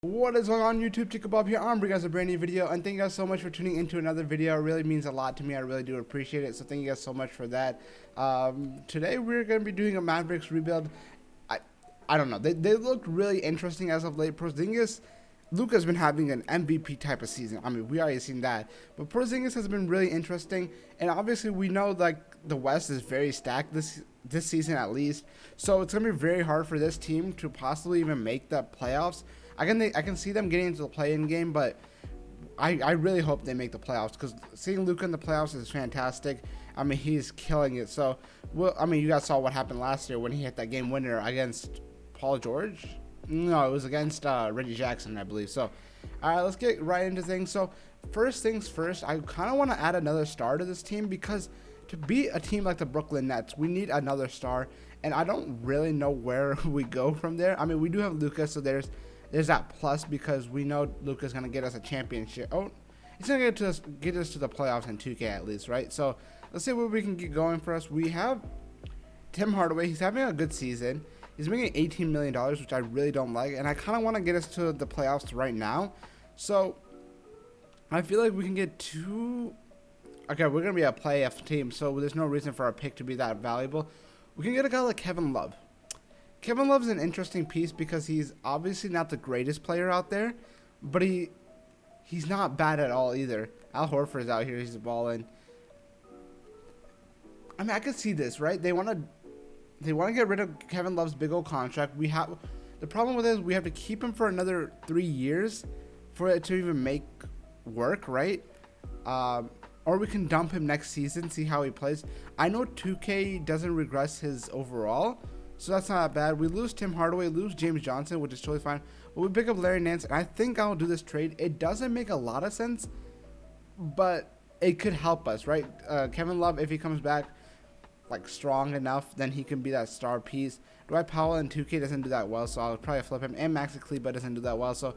What is going on YouTube? Chica Bob here. I'm bringing you guys a brand new video, and thank you guys so much for tuning into another video. It really means a lot to me. I really do appreciate it, so thank you guys so much for that. Today we're going to be doing a Mavericks rebuild. I don't know. They look really interesting as of late. Porzingis, Luka's been having an MVP type of season. I mean, we already seen that, but Porzingis has been really interesting, and obviously we know like the West is very stacked this season at least. So it's going to be very hard for this team to possibly even make the playoffs. I can see them getting into the play-in game, but I really hope they make the playoffs because seeing Luka in the playoffs is fantastic. I mean, he's killing it. So, I mean, you guys saw what happened last year when he hit that game winner against Paul George. No, it was against Reggie Jackson, I believe. So, all right, let's get right into things. So, first things first, I kind of want to add another star to this team because to beat a team like the Brooklyn Nets, we need another star, and I don't really know where we go from there. I mean, we do have Luka, so there's that plus because we know Luka's going to get us a championship. Oh, he's going to get us to the playoffs in 2K at least, right? So let's see what we can get going for us. We have Tim Hardaway. He's having a good season. He's making $18 million, which I really don't like. And I kind of want to get us to the playoffs right now. So I feel like we can get two. Okay, we're going to be a playoff team, so there's no reason for our pick to be that valuable. We can get a guy like Kevin Love. Kevin Love's an interesting piece because he's obviously not the greatest player out there, but he's not bad at all either. Al Horford's out here, he's balling. I mean, I could see this, right? They want to get rid of Kevin Love's big old contract. The problem with it is we have to keep him for another 3 years for it to even make work, right? Or we can dump him next season, see how he plays. I know 2K doesn't regress his overall, so that's not bad. We lose Tim Hardaway, lose James Johnson, which is totally fine. But we pick up Larry Nance, and I think I'll do this trade. It doesn't make a lot of sense, but it could help us, right? Kevin Love, if he comes back like strong enough, then he can be that star piece. Dwight Powell in 2K doesn't do that well, so I'll probably flip him. And Maxi Kleber doesn't do that well, so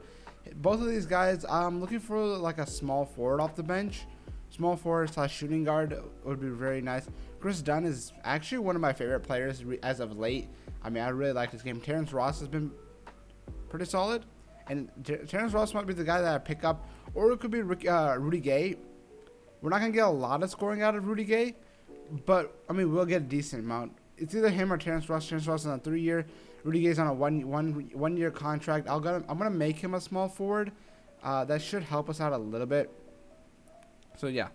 both of these guys, I'm looking for like a small forward off the bench. Small forward / shooting guard would be very nice. Chris Dunn is actually one of my favorite players as of late. I mean, I really like this game. Terrence Ross has been pretty solid. And Terrence Ross might be the guy that I pick up. Or it could be Rudy Gay. We're not going to get a lot of scoring out of Rudy Gay. But, I mean, we'll get a decent amount. It's either him or Terrence Ross. Terrence Ross is on a 3-year. Rudy Gay's on a one-year contract. I'm going to make him a small forward. That should help us out a little bit. So, yeah.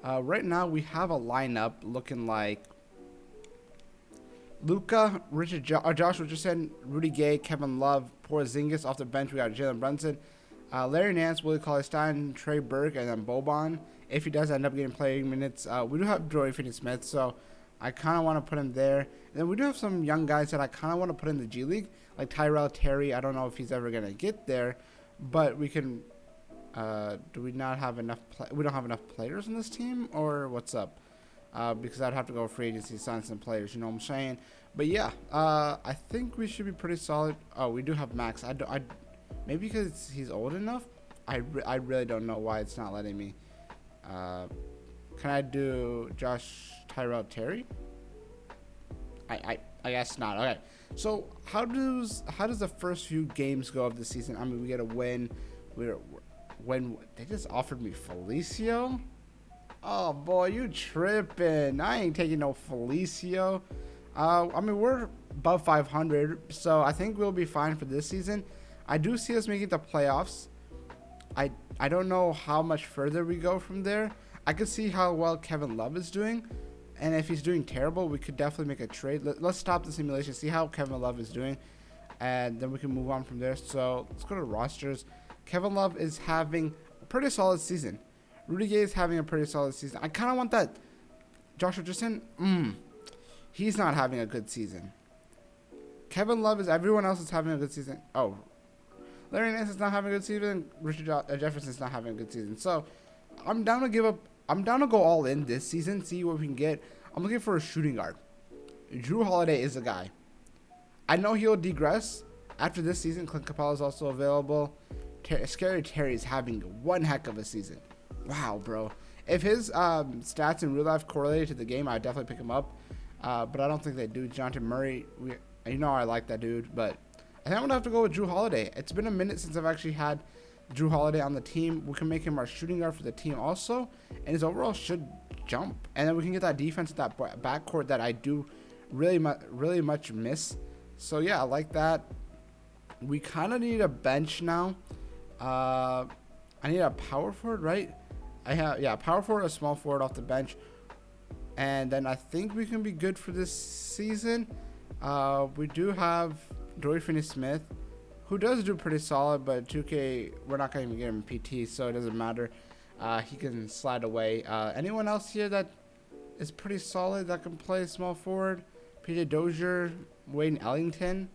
Right now, we have a lineup looking like Luka, Josh Richardson, Rudy Gay, Kevin Love, Porzingis off the bench. We got Jalen Brunson, Larry Nance, Willie Cauley-Stein, Trey Burke, and then Boban. If he does end up getting playing minutes, we do have Dorian Finney-Smith, so I kind of want to put him there. And then we do have some young guys that I kind of want to put in the G League, like Tyrell Terry. I don't know if he's ever going to get there, but we can. Do we not have enough? We don't have enough players in this team, or what's up? Because I'd have to go free agency, sign some players. You know what I'm saying? But yeah, I think we should be pretty solid. Oh, we do have Max. Maybe because he's old enough. I really don't know why it's not letting me. Can I do Tyrell Terry? I guess not. Okay. So how does the first few games go of the season? I mean, we get a win. When they just offered me Felicio. Oh boy, you tripping. I ain't taking no Felicio. I mean, we're above 500, so I think we'll be fine for this season. I do see us making the playoffs. I don't know how much further we go from there. I could see how well Kevin Love is doing, and if he's doing terrible, we could definitely make a trade. Let's stop the simulation, see how Kevin Love is doing, and then we can move on from there. So let's go to rosters. Kevin Love is having a pretty solid season. Rudy Gay is having a pretty solid season. I kind of want that. Josh Richardson, he's not having a good season. Kevin Love everyone else is having a good season. Oh, Larry Nance is not having a good season. Richard Jefferson is not having a good season. So I'm down to give up. I'm down to go all in this season, see what we can get. I'm looking for a shooting guard. Drew Holiday is a guy. I know he'll degress after this season. Clint Capella is also available. Scary Terry is having one heck of a season. Wow, bro. If his stats in real life correlated to the game, I'd definitely pick him up. But I don't think they do. Jonathan Murray, you know I like that dude, but I think I'm gonna have to go with Drew Holiday. It's been a minute since I've actually had Drew Holiday on the team. We can make him our shooting guard for the team also, and his overall should jump. And then we can get that defense, that backcourt that I do really much miss. So yeah, I like that. We kind of need a bench now. I need a power forward, right? Power forward, a small forward off the bench, and then I think we can be good for this season. We do have Dorian Finney-Smith, who does do pretty solid, but 2K, we're not going to even get him PT, so it doesn't matter. He can slide away. Anyone else here that is pretty solid that can play small forward? PJ Dozier, Wayne Ellington.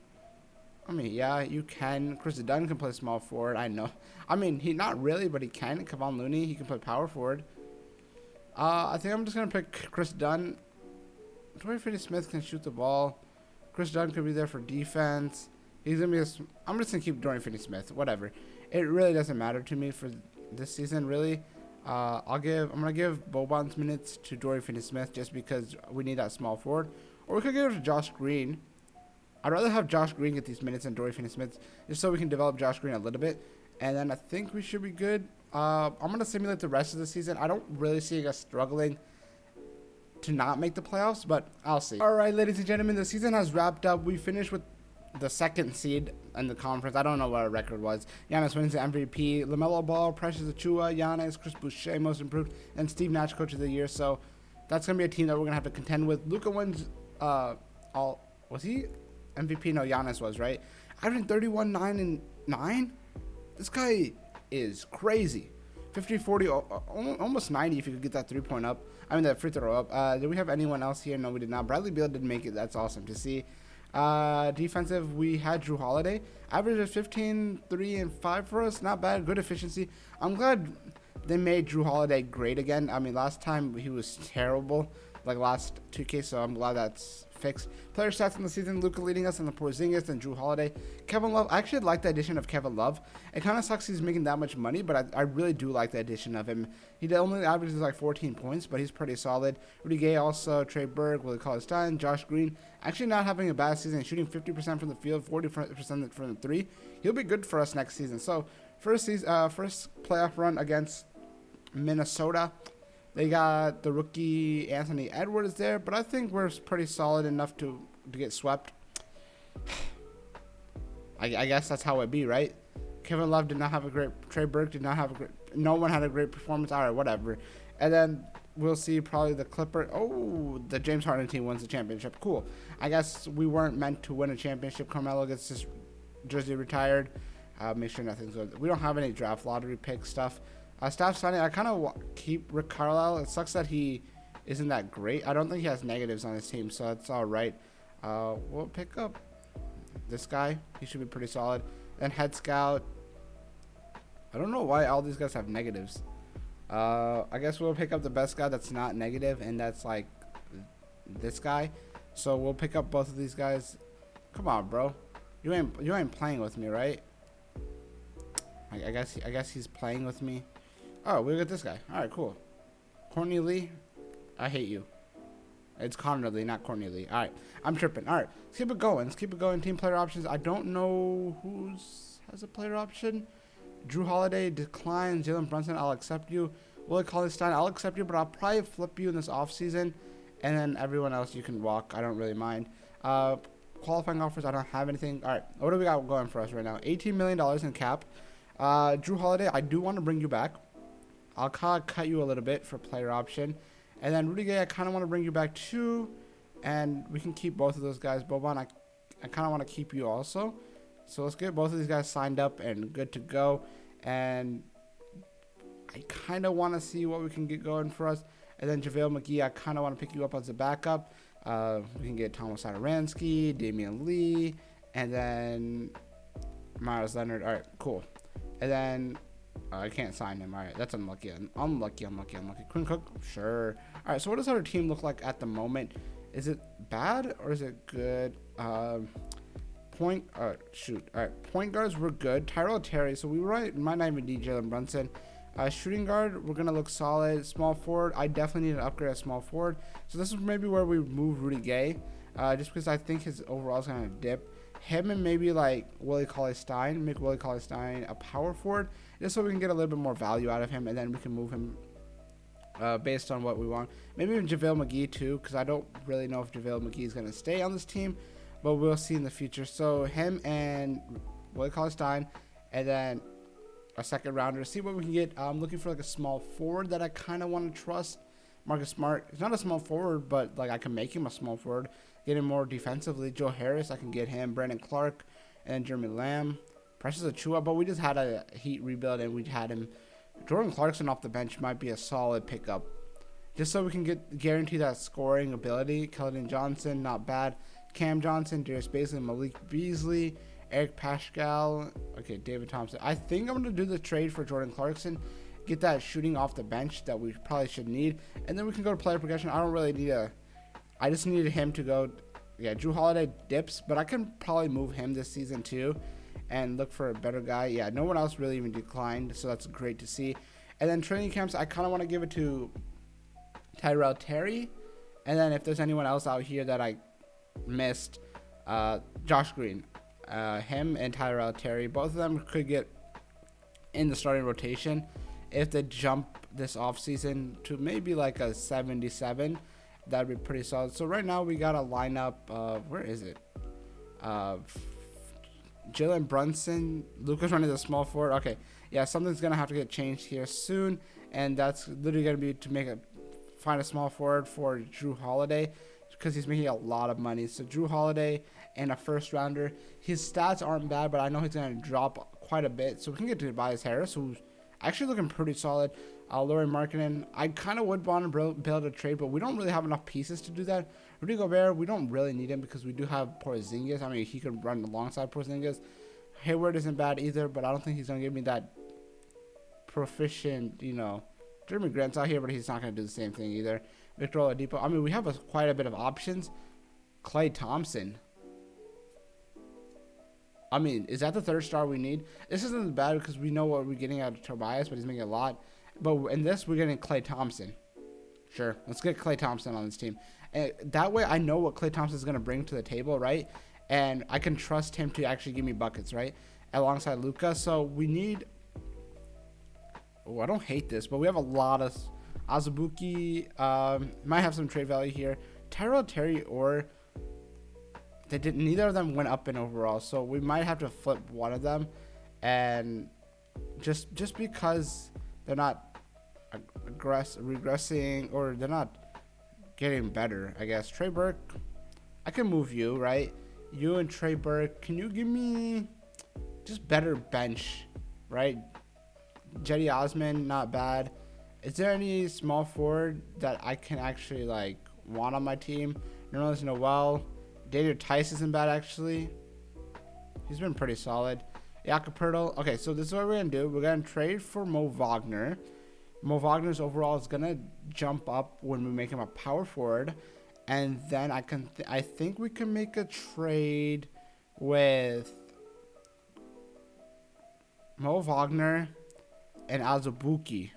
I mean, yeah, you can. Chris Dunn can play small forward. I know. I mean, he not really, but he can. Kevon Looney, he can play power forward. I think I'm just going to pick Chris Dunn. Dorian Finney-Smith can shoot the ball. Chris Dunn could be there for defense. He's going to be I'm just going to keep Dorian Finney-Smith. Whatever. It really doesn't matter to me for this season, really. I'm going to give Boban's minutes to Dorian Finney-Smith just because we need that small forward. Or we could give it to Josh Green. I'd rather have Josh Green get these minutes than Dorian Finney-Smith, just so we can develop Josh Green a little bit. And then I think we should be good. I'm going to simulate the rest of the season. I don't really see us struggling to not make the playoffs, but I'll see. All right, ladies and gentlemen, the season has wrapped up. We finished with the 2nd seed in the conference. I don't know what our record was. Giannis wins the MVP. LaMelo Ball, Precious Achiuwa, Giannis, Chris Boucher, most improved, and Steve Nash, coach of the year. So that's going to be a team that we're going to have to contend with. Luka wins was he MVP? No, Giannis was, right? Averaging 31, 9, and 9? This guy is crazy. 50, 40, almost 90 if you could get that 3-point up. I mean, that free throw up. Did we have anyone else here? No, we did not. Bradley Beal did make it. That's awesome to see. Defensive, we had Drew Holiday. Average of 15, 3, and 5 for us. Not bad. Good efficiency. I'm glad they made Drew Holiday great again. I mean, last time he was terrible, like last 2K, so I'm glad that's fixed. Player stats in the season: Luka leading us in the Porzingis and Drew Holiday. Kevin Love, I actually like the addition of Kevin Love. It kind of sucks he's making that much money, but I really do like the addition of him. He only averages like 14 points, but he's pretty solid. Rudy Gay also, Trey Burke, Willie Cauley-Stein, Josh Green, actually not having a bad season, shooting 50% from the field, 40% from the 3. He'll be good for us next season. So first playoff run against Minnesota. They got the rookie Anthony Edwards there, but I think we're pretty solid enough to get swept. I guess that's how it be, right? Kevin Love did not have a great. Trey Burke did not have a great. No one had a great performance. All right, whatever. And then we'll see probably the Clipper. Oh, the James Harden team wins the championship. Cool. I guess we weren't meant to win a championship. Carmelo gets his jersey retired. Make sure nothing's good. We don't have any draft lottery pick stuff. Staff signing, I kind of keep Rick Carlisle. It sucks that he isn't that great. I don't think he has negatives on his team, so that's all right. We'll pick up this guy. He should be pretty solid. Then head scout. I don't know why all these guys have negatives. I guess we'll pick up the best guy that's not negative, and that's like this guy. So we'll pick up both of these guys. Come on, bro. You ain't playing with me, right? I guess he's playing with me. Oh, we got this guy. All right, cool. Courtney Lee, I hate you. It's Connor Lee, not Courtney Lee. All right, I'm tripping. All right, let's keep it going. Let's keep it going. Team player options. I don't know who has a player option. Drew Holiday declines. Jalen Brunson, I'll accept you. Willie Cauley-Stein, I'll accept you, but I'll probably flip you in this offseason. And then everyone else you can walk. I don't really mind. Qualifying offers, I don't have anything. All right, what do we got going for us right now? $18 million in cap. Drew Holiday, I do want to bring you back. I'll kind of cut you a little bit for player option. And then Rudy Gay, I kind of want to bring you back too. And we can keep both of those guys. Boban, I kind of want to keep you also. So let's get both of these guys signed up and good to go. And I kind of want to see what we can get going for us. And then JaVale McGee, I kind of want to pick you up as a backup. We can get Thomas Satoransky, Damian Lee, and then Myers Leonard. All right, cool. And then I can't sign him. All right, that's unlucky. Unlucky. Quinn Cook, sure. All right, so what does our team look like at the moment? Is it bad or is it good? Point guards, we're good. Tyrell Terry, so we might not even need Jalen Brunson. Shooting guard, we're going to look solid. Small forward, I definitely need an upgrade at small forward. So this is maybe where we move Rudy Gay, just because I think his overall is going to dip. him and maybe like Willie Cauley-Stein, make Willie Cauley-Stein a power forward, just so we can get a little bit more value out of him, and then we can move him based on what we want. Maybe even JaVale McGee too, because I don't really know if JaVale McGee is going to stay on this team, but we'll see in the future. So him and Willie Cauley-Stein, and then a second rounder. See what we can get. I'm looking for like a small forward that I kind of want to trust. Marcus Smart. He's not a small forward, but like I can make him a small forward. Get him more defensively. Joe Harris, I can get him. Brandon Clark, and Jeremy Lamb. Precious Achiuwa, but we just had a Heat rebuild and we had him. Jordan Clarkson off the bench might be a solid pickup, just so we can guarantee that scoring ability. Keldon Johnson, not bad. Cam Johnson, Darius Bazley, Malik Beasley, Eric Paschal. Okay, David Thompson. I think I'm going to do the trade for Jordan Clarkson. Get that shooting off the bench that we probably should need. And then we can go to player progression. I don't really need I just needed him to go. Yeah, Drew Holiday dips, but I can probably move him this season too and look for a better guy. Yeah, no one else really even declined, so that's great to see. And then training camps, I kind of want to give it to Tyrell Terry. And then if there's anyone else out here that I missed, Josh Green. Him and Tyrell Terry, both of them could get in the starting rotation if they jump this offseason to maybe like a 77. That'd be pretty solid. So right now we got a lineup of, where is it? Jalen Brunson, Lucas running the small forward. Okay, yeah, something's gonna have to get changed here soon, and that's literally gonna be to find a small forward for Drew Holiday, because he's making a lot of money. So Drew Holiday and a first rounder. His stats aren't bad, but I know he's gonna drop quite a bit. So we can get to Tobias Harris, who's actually looking pretty solid. Laurie Markkinen, I kind of would want to build a trade, but we don't really have enough pieces to do that. Rudy Gobert, we don't really need him because we do have Porzingis. I mean, he could run alongside Porzingis. Hayward isn't bad either, but I don't think he's going to give me that proficient, Jeremy Grant's out here, but he's not going to do the same thing either. Victor Oladipo. I mean, we have quite a bit of options. Klay Thompson. I mean, is that the third star we need? This isn't bad because we know what we're getting out of Tobias, but he's making a lot. But in this, we're getting Klay Thompson. Sure, let's get Klay Thompson on this team. And that way, I know what Klay Thompson is going to bring to the table, right? And I can trust him to actually give me buckets, right? Alongside Luka. So we need... Oh, I don't hate this, but we have a lot of... Azubuike might have some trade value here. Tyrell Terry or... Neither of them went up in overall, so we might have to flip one of them. And just because they're not regressing, or they're not getting better, I guess. Trey Burke, I can move you, right? You and Trey Burke, can you give me just better bench, right? Jetty Osman, not bad. Is there any small forward that I can actually want on my team? Nerlens Noel, Daniel Tice isn't bad actually. He's been pretty solid. Jakob Poeltl. Okay, so this is what we're gonna do. We're gonna trade for Mo Wagner. Mo Wagner's overall is gonna jump up when we make him a power forward, and then I think we can make a trade with Mo Wagner and Azubuike,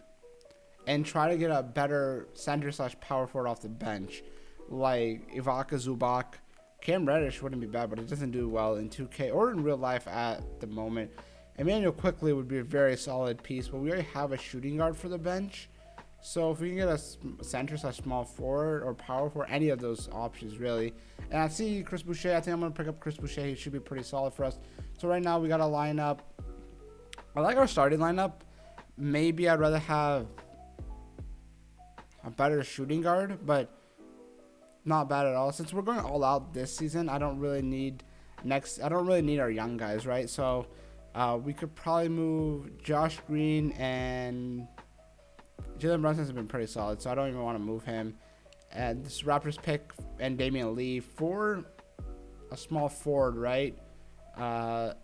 and try to get a better center/power forward off the bench, like Ivica Zubac. Cam Reddish wouldn't be bad, but it doesn't do well in 2K or in real life at the moment. Emmanuel Quickly would be a very solid piece, but we already have a shooting guard for the bench. So if we can get a center/small forward or power forward, any of those options really. And I see Chris Boucher. I think I'm going to pick up Chris Boucher. He should be pretty solid for us. So right now we got a lineup. I like our starting lineup. Maybe I'd rather have a better shooting guard, but not bad at all. Since we're going all out this season, I don't really need our young guys, right? So we could probably move Josh Green, and Jalen Brunson's been pretty solid, so I don't even want to move him. And this Raptors pick and Damian Lee for a small forward, right?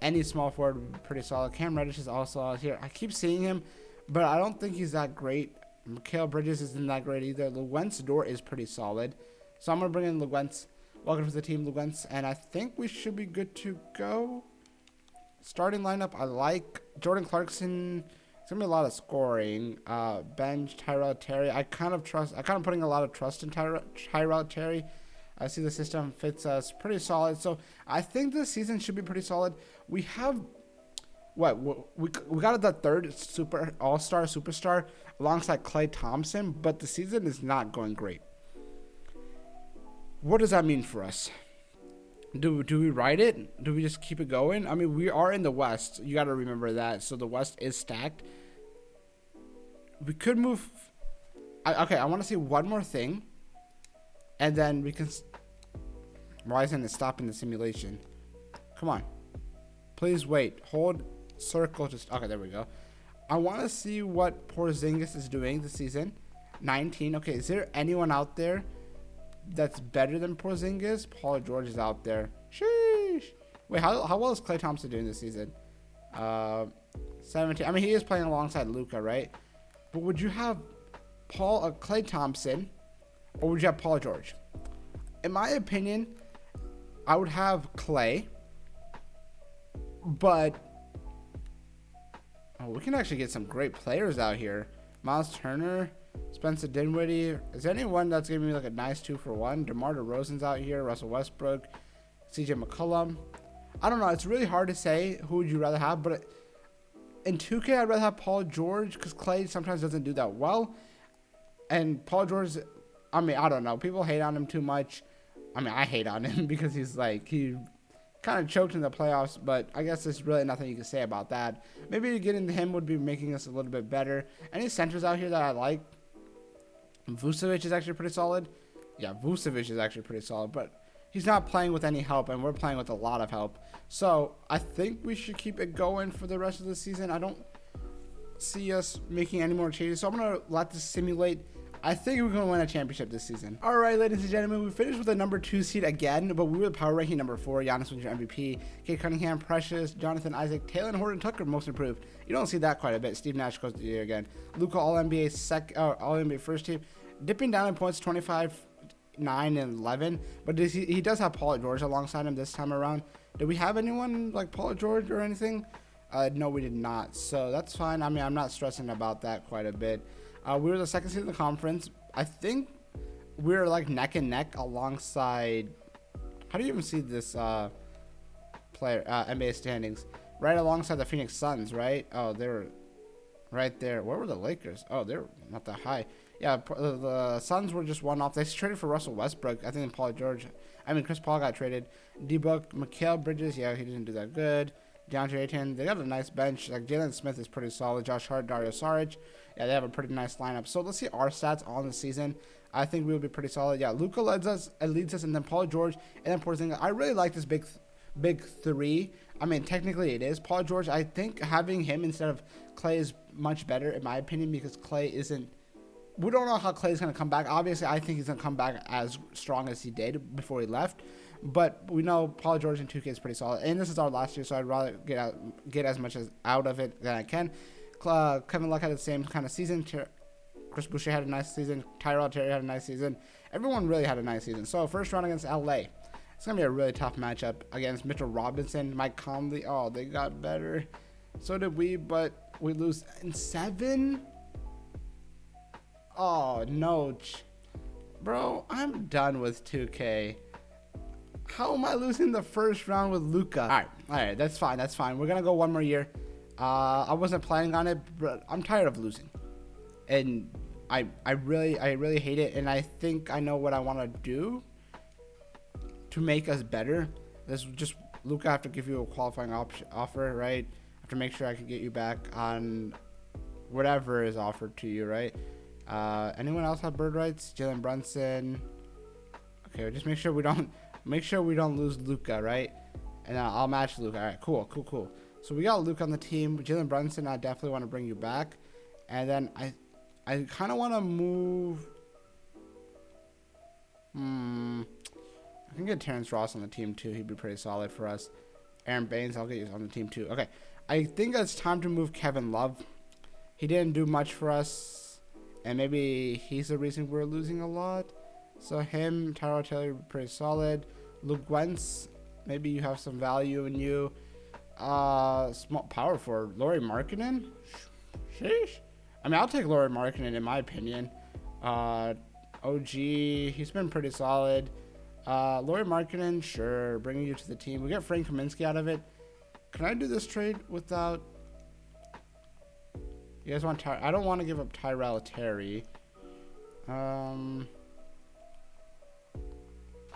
Any small forward would be pretty solid. Cam Reddish is also out here. I keep seeing him, but I don't think he's that great. Mikal Bridges isn't that great either. Luguentz Dort is pretty solid. So I'm going to bring in Luguentz. Welcome to the team, Luguentz. And I think we should be good to go. Starting lineup, I like Jordan Clarkson. It's going to be a lot of scoring. Bench, Tyrell Terry. I kind of putting a lot of trust in Tyrell Terry. I see the system fits us pretty solid. So I think this season should be pretty solid. We have we got the third super all-star superstar alongside Klay Thompson, but the season is not going great. What does that mean for us? Do we ride it? Do we just keep it going? I mean, we are in the West. You got to remember that. So the West is stacked. We could move. Okay, I want to see one more thing, and then we can. Why isn't it stopping the simulation? Come on. Please wait. Hold circle. Just okay. There we go. I want to see what Porzingis is doing this season. 19. Okay, is there anyone out there that's better than Porzingis? Paul George is out there. Sheesh. Wait, how well is Klay Thompson doing this season? 17. I mean, he is playing alongside Luka, right? But would you have Klay Thompson, or would you have Paul George? In my opinion, I would have Klay, but we can actually get some great players out here. Miles Turner, Spencer Dinwiddie. Is there anyone that's giving me like a nice 2-for-1? DeMar DeRozan's out here. Russell Westbrook, CJ McCollum. I don't know. It's really hard to say who would you rather have, but in 2K, I'd rather have Paul George because Klay sometimes doesn't do that well. And Paul George, I mean, I don't know. People hate on him too much. I mean, I hate on him because he kind of choked in the playoffs, but I guess there's really nothing you can say about that. Maybe getting to him would be making us a little bit better. Any centers out here that I like? Vucevic is actually pretty solid. Yeah, Vucevic is actually pretty solid, but he's not playing with any help, and we're playing with a lot of help. So I think we should keep it going for the rest of the season. I don't see us making any more changes, so I'm going to let this simulate. I think we're going to win a championship this season. All right, ladies and gentlemen, we finished with a number 2 seed again, but we were power ranking number 4. Giannis was your MVP. Kate Cunningham, Precious, Jonathan Isaac, Taylor Horton Tucker, most improved. You don't see that quite a bit. Steve Nash goes to the year again. Luka, All-NBA All-NBA first team. Dipping down in points, 25, 9, and 11. But he does have Paul George alongside him this time around. Did we have anyone like Paul George or anything? No, we did not. So that's fine. I mean, I'm not stressing about that quite a bit. We were the second seed in the conference. I think we were like neck and neck alongside. How do you even see this player NBA standings? Right alongside the Phoenix Suns, right? Oh, they're right there. Where were the Lakers? Oh, they're not that high. Yeah, the Suns were just one off. They traded for Russell Westbrook. I think Chris Paul got traded. D-Book, Mikal Bridges. Yeah, he didn't do that good. DeAndre Ayton, they got a nice bench. Like Jalen Smith is pretty solid. Josh Hart, Dario Saric. Yeah, they have a pretty nice lineup. So let's see our stats on the season. I think we'll be pretty solid. Yeah, Luka leads us, and then Paul George, and then Porzingis. I really like this big three. I mean, technically it is. Paul George, I think having him instead of Klay is much better in my opinion because Klay isn't. We don't know how Klay is going to come back. Obviously, I think he's going to come back as strong as he did before he left. But we know Paul George in 2K is pretty solid. And this is our last year, so I'd rather get as much out of it than I can. Kevin Love had the same kind of season. Chris Boucher had a nice season. Tyrell Terry had a nice season. Everyone really had a nice season. So first round against LA. It's going to be a really tough matchup against Mitchell Robinson, Mike Conley. Oh, they got better. So did we, but we lose in 7. Oh, no. Bro, I'm done with 2K. How am I losing the first round with Luka? All right, that's fine. We're going to go one more year. I wasn't planning on it, but I'm tired of losing. And I really hate it, and I think I know what I want to do to make us better. This is just, Luka, I have to give you a qualifying offer, right? I have to make sure I can get you back on whatever is offered to you, right? Anyone else have bird rights? Jalen Brunson. Okay, just make sure we don't lose Luka, right? And I'll match Luka. All right, cool. So we got Luka on the team. Jalen Brunson, I definitely want to bring you back. And then I kind of want to move. I can get Terrence Ross on the team too. He'd be pretty solid for us. Aaron Baines, I'll get you on the team too. Okay, I think it's time to move Kevin Love. He didn't do much for us, and maybe he's the reason we're losing a lot. So him, Tyrell Taylor, pretty solid. Luke Wentz, maybe you have some value in you. Small power forward, Lauri Markkanen. Sheesh. I mean, I'll take Lauri Markkanen in my opinion. OG, he's been pretty solid. Lauri Markkinen, sure, bringing you to the team. We get Frank Kaminsky out of it. Can I do this trade without... You guys want... I don't want to give up Tyrell Terry.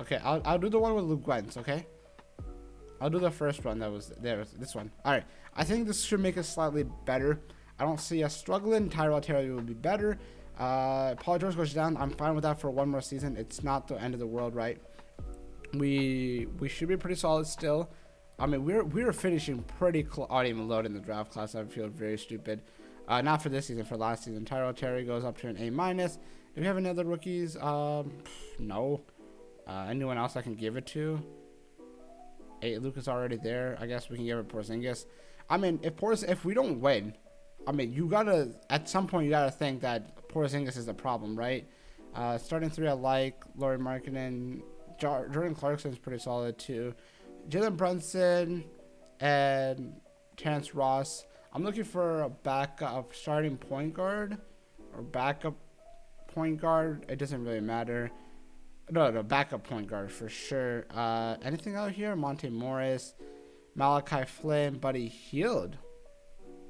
Okay, I'll do the one with Luke Wentz, okay? I'll do the first one that was there. This one. All right. I think this should make us slightly better. I don't see us struggling. Tyrell Terry will be better. Paul George goes down. I'm fine with that for one more season. It's not the end of the world, right? We should be pretty solid still. I mean, we're finishing pretty close. I didn't even load in the draft class. I feel very stupid. Not for this season, for last season. Tyrell Terry goes up to an A-. Do we have any other rookies? No. Anyone else I can give it to? Luke is already there. I guess we can give it Porzingis. I mean, if we don't win, I mean, you gotta, at some point, you gotta think that Porzingis is the problem, right? Starting three, I like Lauri Markkinen. Jordan Clarkson is pretty solid too. Jalen Brunson and Terrence Ross. I'm looking for a backup starting point guard or backup point guard. It doesn't really matter. No, backup point guard for sure. Anything out here? Monte Morris, Malachi Flynn, Buddy Hield.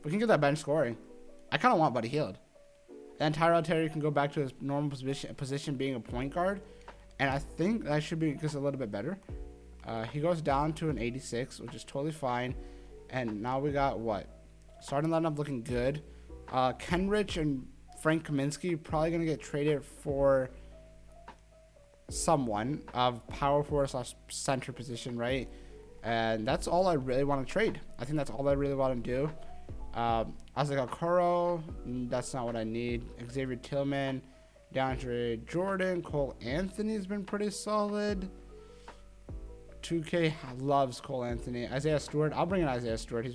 We can get that bench scoring. I kind of want Buddy Hield. Then Tyrell Terry can go back to his normal position being a point guard. And I think that should be just a little bit better. He goes down to an 86, which is totally fine. And now we got what? Starting lineup looking good. Kenrich and Frank Kaminsky probably going to get traded for someone of power forward / center position, right? And that's all I really want to trade. I think that's all I really want to do. Isaac Okoro, that's not what I need. Xavier Tillman, DeAndre Jordan, Cole Anthony's been pretty solid. 2K loves Cole Anthony. Isaiah Stewart, I'll bring in Isaiah Stewart.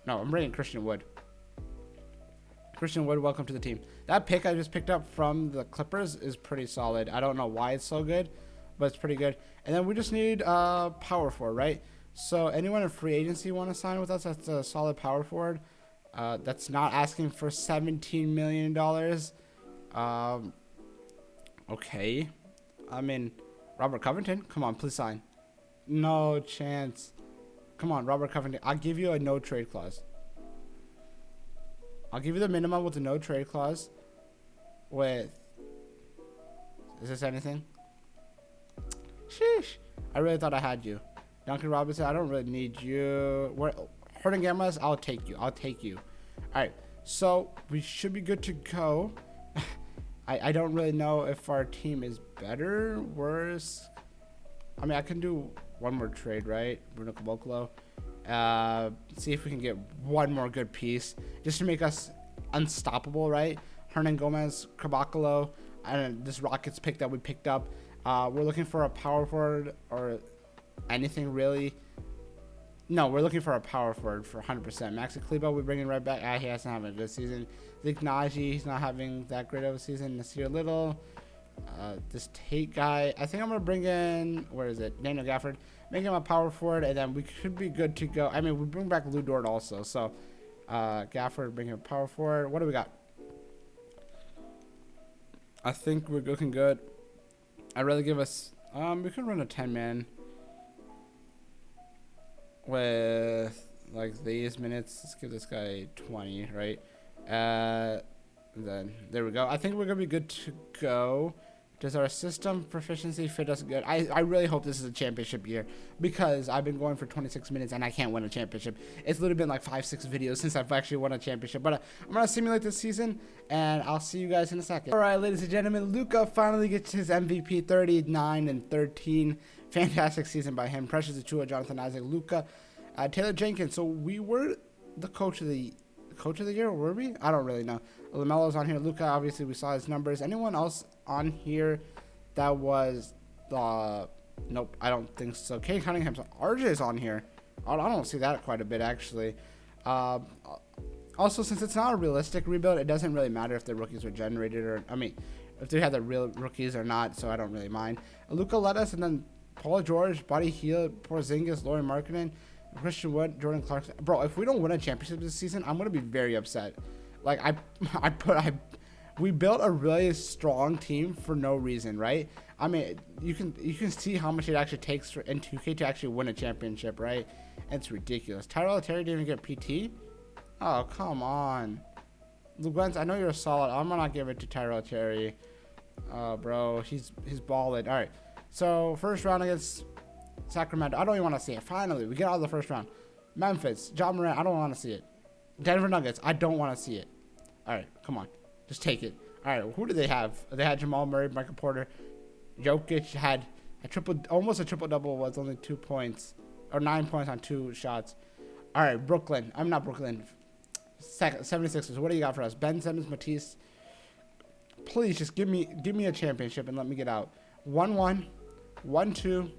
I'm bringing Christian Wood. Christian Wood, welcome to the team. That pick I just picked up from the Clippers is pretty solid. I don't know why it's so good, but it's pretty good. And then we just need power forward, right? So anyone in free agency want to sign with us that's a solid power forward that's not asking for $17 million. Okay. I mean, Robert Covington, come on, please sign. No chance. Come on, Robert Covington. I'll give you a no trade clause. I'll give you the minimum with a no trade clause. Is this anything? Sheesh. I really thought I had you. Duncan Robinson, I don't really need you. Horton Gammas, I'll take you. Alright, so we should be good to go. I don't really know if our team is better, worse. I mean, I can do one more trade, right? Bruno Caboclo. See if we can get one more good piece just to make us unstoppable, right? Hernan Gomez, Caboclo, and this Rockets pick that we picked up. We're looking for a power forward or anything really. No, we're looking for a power forward for 100%. Maxi Kleber, we're bringing right back. He hasn't having a good season. Zeke Naji, he's not having that great of a season. Nasir Little. This Tate guy, I think I'm going to bring in, where is it? Daniel Gafford. Make him a power forward, and then we should be good to go. I mean, we bring back Lou Dort also. So, Gafford, bring him a power forward. What do we got? I think we're looking good. I'd rather give us, we could run a 10-man with, like, these minutes. Let's give this guy 20, right? Then there we go. I think we're gonna be good to go. Does our system proficiency fit us good? I really hope this is a championship year because I've been going for 26 minutes and I can't win a championship. It's literally been like 5-6 videos since I've actually won a championship. But I'm gonna simulate this season and I'll see you guys in a second. All right, ladies and gentlemen, Luka finally gets his MVP, 39 and 13. Fantastic season by him. Precious Achiuwa, Jonathan Isaac, Luka, Taylor Jenkins. So we were the coach of the year, were we? I don't really know. LaMelo's on here. Luka, obviously, we saw his numbers. Anyone else on here that was nope, I don't think so. Kate Cunningham's RJ's on here. I don't see that quite a bit, actually. Also, since it's not a realistic rebuild, it doesn't really matter if the rookies were generated or, I mean, if they had the real rookies or not, so I don't really mind. Luka Lettuce, and then Paul George, Buddy Hield, Porzingis, Lauri Markkinen, Christian Wood, Jordan Clarkson. Bro, if we don't win a championship this season, I'm gonna be very upset. Like we built a really strong team for no reason, right? I mean, you can see how much it actually takes in 2K to actually win a championship, right? It's ridiculous. Tyrell Terry didn't even get PT. Oh, come on. Lugwens, I know you're solid. I'm gonna give it to Tyrell Terry. Bro, he's balling. All right. So first round against Sacramento. I don't even want to see it. Finally, we get out of the first round. Memphis, John Morant. I don't want to see it. Denver Nuggets. I don't want to see it. All right, come on, just take it. All right, who do they have? They had Jamal Murray, Michael Porter. Jokic had almost a triple double. Was only 2 points or 9 points on 2 shots. All right, Brooklyn. I'm not Brooklyn. 76ers. What do you got for us? Ben Simmons, Matisse. Please just give me a championship and let me get out. 1-1, 1-2,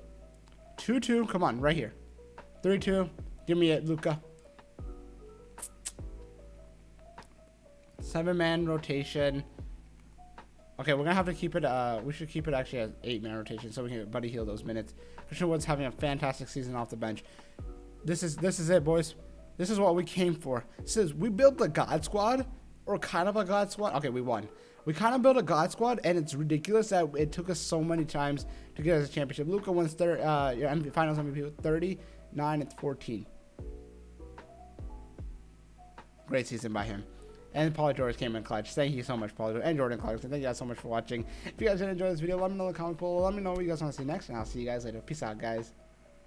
2-2. Come on, right here. 3-2. Give me it, Luka. 7-man rotation. Okay, we're gonna have to keep it. We should keep it actually as 8-man rotation so we can Buddy heal those minutes. Christian Wood's having a fantastic season off the bench. This is it, boys. This is what we came for. This is we built the God Squad, or kind of a God Squad. Okay, we won. We kind of built a God Squad, and it's ridiculous that it took us so many times to get us a championship. Luka wins your Finals MVP with 39 and 14. Great season by him. And Pauly George came in clutch. Thank you so much, Pauly George. And Jordan Clarkson. Thank you guys so much for watching. If you guys did enjoy this video, let me know in the comment below. Let me know what you guys want to see next, and I'll see you guys later. Peace out, guys.